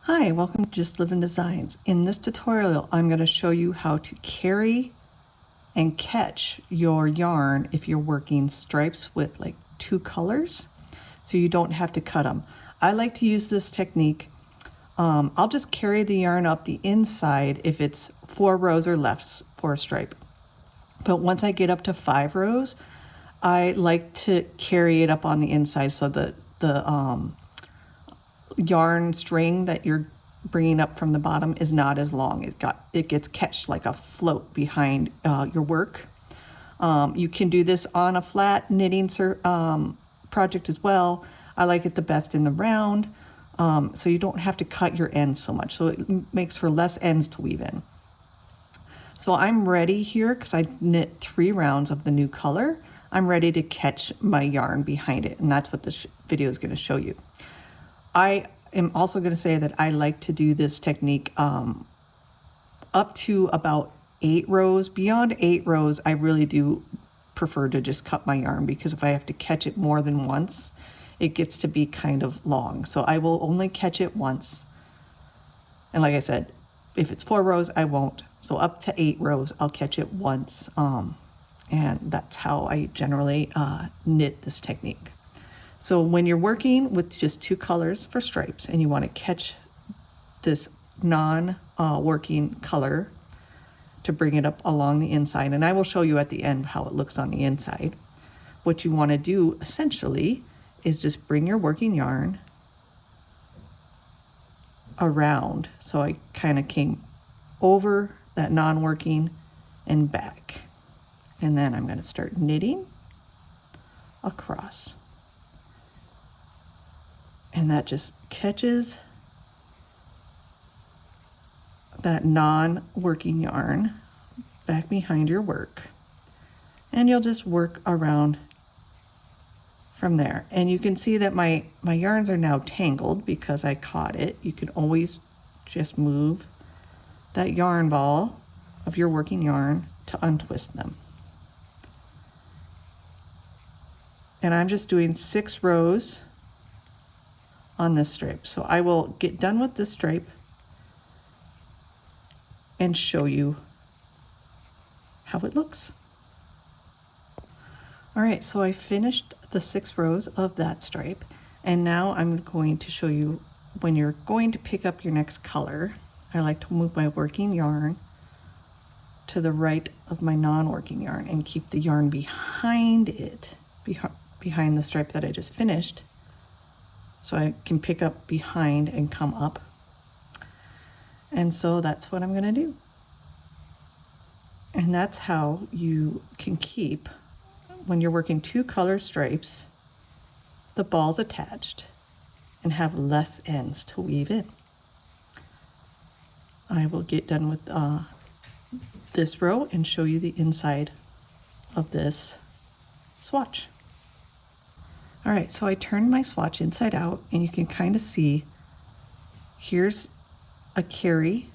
Hi, welcome to Just Living Designs. In this tutorial, I'm going to show you how to carry and catch your yarn if you're working stripes with like two colors, so you don't have to cut them. I like to use this technique. I'll just carry the yarn up the inside if it's 4 rows or less for a stripe. But once I get up to 5 rows, I like to carry it up on the inside so that the yarn string that you're bringing up from the bottom is not as long. It gets catched like a float behind your work. You can do this on a flat knitting project as well. I like it the best in the round, so you don't have to cut your ends so much. So it makes for less ends to weave in. So I'm ready here because I knit 3 rounds of the new color. I'm ready to catch my yarn behind it, and that's what this video is going to show you. I am also going to say that I like to do this technique up to about 8 rows. Beyond 8 rows, I really do prefer to just cut my yarn, because if I have to catch it more than once, it gets to be kind of long. So I will only catch it once. And like I said, if it's 4 rows, I won't. So up to 8 rows, I'll catch it once. And that's how I generally knit this technique. So when you're working with just 2 colors for stripes and you want to catch this non-working color to bring it up along the inside, and I will show you at the end how it looks on the inside, what you want to do essentially is just bring your working yarn around. So I kind of came over that non-working and back. And then I'm going to start knitting across. And that just catches that non-working yarn back behind your work. And you'll just work around from there. And you can see that my yarns are now tangled because I caught it. You can always just move that yarn ball of your working yarn to untwist them. And I'm just doing 6 rows on this stripe. So I will get done with this stripe and show you how it looks. All right, so I finished the 6 rows of that stripe, and now I'm going to show you when you're going to pick up your next color. I like to move my working yarn to the right of my non-working yarn and keep the yarn behind it, behind the stripe that I just finished, so I can pick up behind and come up. And so that's what I'm going to do. And that's how you can keep, when you're working 2 color stripes, the balls attached and have less ends to weave in. I will get done with this row and show you the inside of this swatch. All right, so I turned my swatch inside out, and you can kind of see here's a carry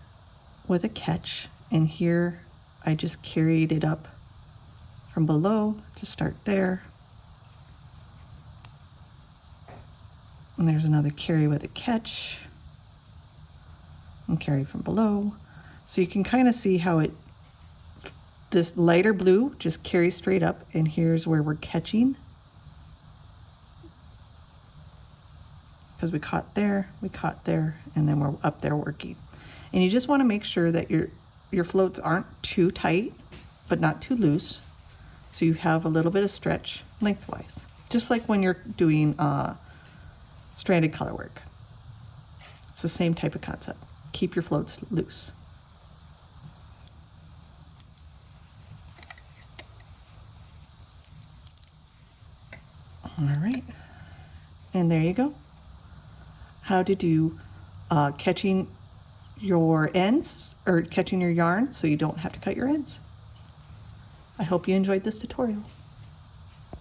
with a catch, and here I just carried it up from below to start there. And there's another carry with a catch and carry from below. So you can kind of see how this lighter blue just carries straight up, and here's where we're catching. Because we caught there, and then we're up there working. And you just want to make sure that your floats aren't too tight, but not too loose, so you have a little bit of stretch lengthwise. Just like when you're doing stranded color work. It's the same type of concept. Keep your floats loose. All right, and there you go. How to do catching your ends, or catching your yarn so you don't have to cut your ends. I hope you enjoyed this tutorial.